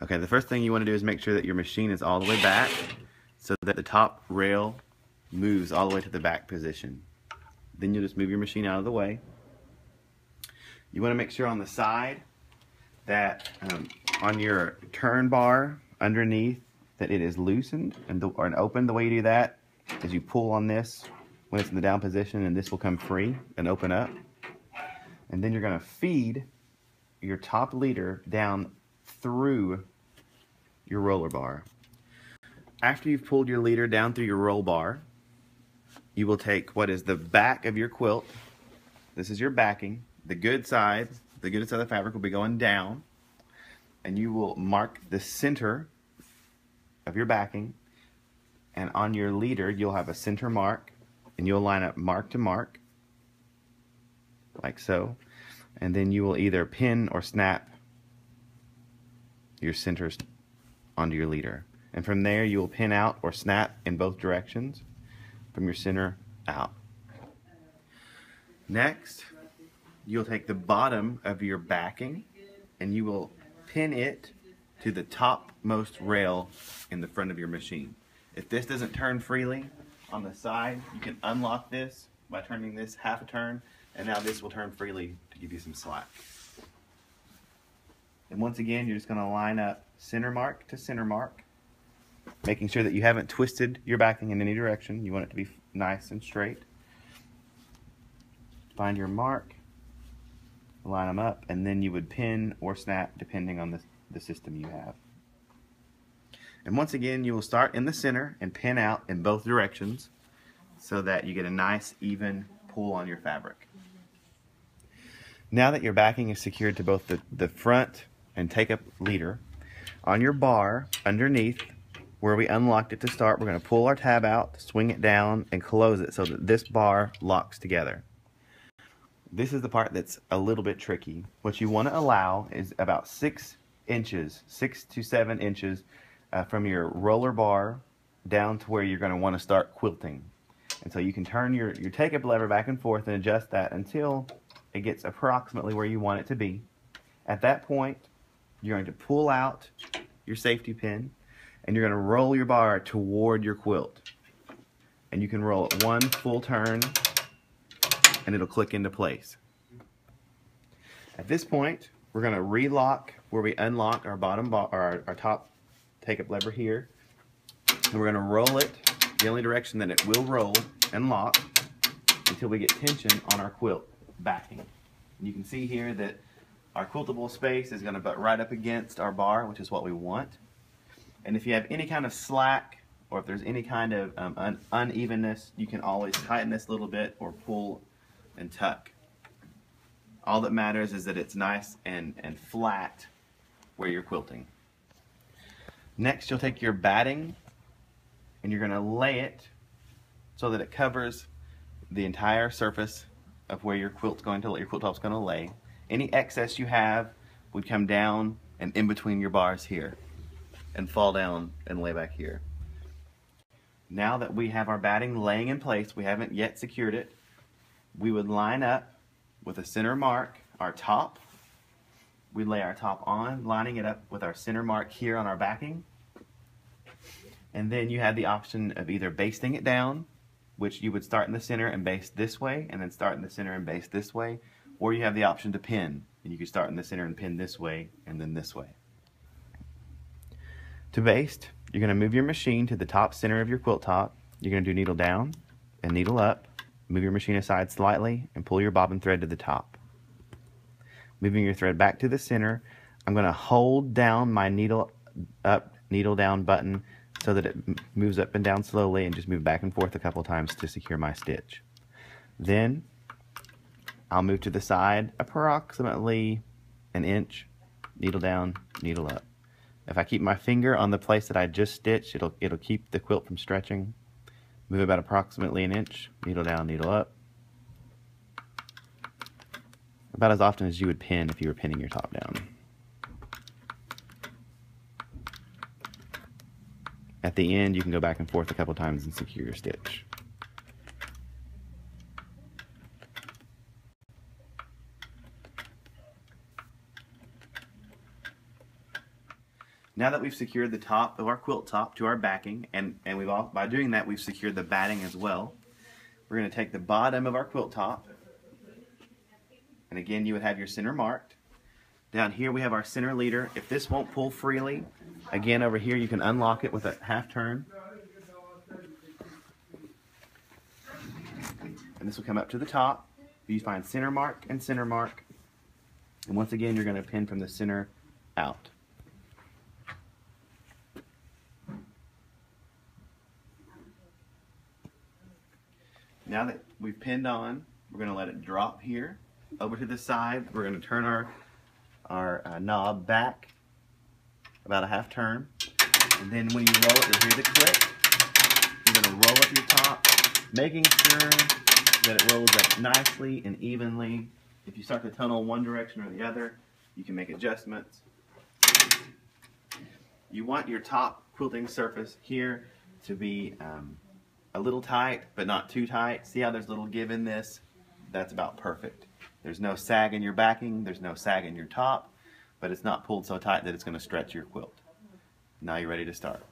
Okay, the first thing you want to do is make sure that your machine is all the way back so that the top rail moves all the way to the back position. Then you'll just move your machine out of the way. You want to make sure on the side that on your turn bar underneath that it is loosened and open. The way you do that is you pull on this when it's in the down position, and this will come free and open up. And then you're going to feed your top leader down through your roller bar. After you've pulled your leader down through your roll bar, you will take what is the back of your quilt. This is your backing. The good side of the fabric will be going down, and you will mark the center of your backing, and on your leader you'll have a center mark, and you'll line up mark to mark like so, and then you will either pin or snap your centers onto your leader, and from there you will pin out or snap in both directions from your center out. Next, you'll take the bottom of your backing and you will pin it to the topmost rail in the front of your machine. If this doesn't turn freely on the side, you can unlock this by turning this half a turn, and now this will turn freely to give you some slack. And once again, you're just going to line up center mark to center mark, making sure that you haven't twisted your backing in any direction. You want it to be nice and straight. Find your mark, line them up, and then you would pin or snap depending on the system you have. And once again, you will start in the center and pin out in both directions so that you get a nice even pull on your fabric. Now that your backing is secured to both the front and take-up leader, on your bar underneath where we unlocked it to start, we're going to pull our tab out, swing it down, and close it so that this bar locks together. This is the part that's a little bit tricky. What you want to allow is about 6 to 7 inches from your roller bar down to where you're going to want to start quilting. And so you can turn your take-up lever back and forth and adjust that until it gets approximately where you want it to be. At that point, you're going to pull out your safety pin and you're going to roll your bar toward your quilt. And you can roll it one full turn and it'll click into place. At this point, we're going to relock where we unlock our bottom bar, or our top take-up lever here. And we're going to roll it the only direction that it will roll and lock until we get tension on our quilt backing. And you can see here that our quiltable space is going to butt right up against our bar, which is what we want. And if you have any kind of slack or if there's any kind of unevenness, you can always tighten this a little bit or pull and tuck. All that matters is that it's nice and flat where you're quilting. Next, you'll take your batting and you're going to lay it so that it covers the entire surface of where your quilt top's going to lay. Any excess you have would come down and in between your bars here and fall down and lay back here. Now that we have our batting laying in place, we haven't yet secured it, we would line up with a center mark our top. We lay our top on, lining it up with our center mark here on our backing. And then you have the option of either basting it down, which you would start in the center and baste this way, and then start in the center and baste this way, or you have the option to pin, and you could start in the center and pin this way, and then this way. To baste, you're going to move your machine to the top center of your quilt top. You're going to do needle down and needle up, move your machine aside slightly, and pull your bobbin thread to the top. Moving your thread back to the center, I'm going to hold down my needle up, needle down button so that it moves up and down slowly, and just move back and forth a couple times to secure my stitch. Then I'll move to the side approximately an inch, needle down, needle up. If I keep my finger on the place that I just stitched, it'll keep the quilt from stretching. Move about approximately an inch, needle down, needle up. About as often as you would pin if you were pinning your top down. At the end, you can go back and forth a couple times and secure your stitch. Now that we've secured the top of our quilt top to our backing, and by doing that we've secured the batting as well, we're going to take the bottom of our quilt top, and again you would have your center marked. Down here we have our center leader. If this won't pull freely, again over here you can unlock it with a half turn. And this will come up to the top. You find center mark and center mark. And once again you're going to pin from the center out. Now that we've pinned on, we're going to let it drop here over to the side. We're going to turn our knob back about a half turn, and then when you roll it, you'll hear the click. You're going to roll up your top, making sure that it rolls up nicely and evenly. If you start to tunnel one direction or the other, you can make adjustments. You want your top quilting surface here to be a little tight, but not too tight. See how there's a little give in this? That's about perfect. There's no sag in your backing, there's no sag in your top, but it's not pulled so tight that it's going to stretch your quilt. Now you're ready to start.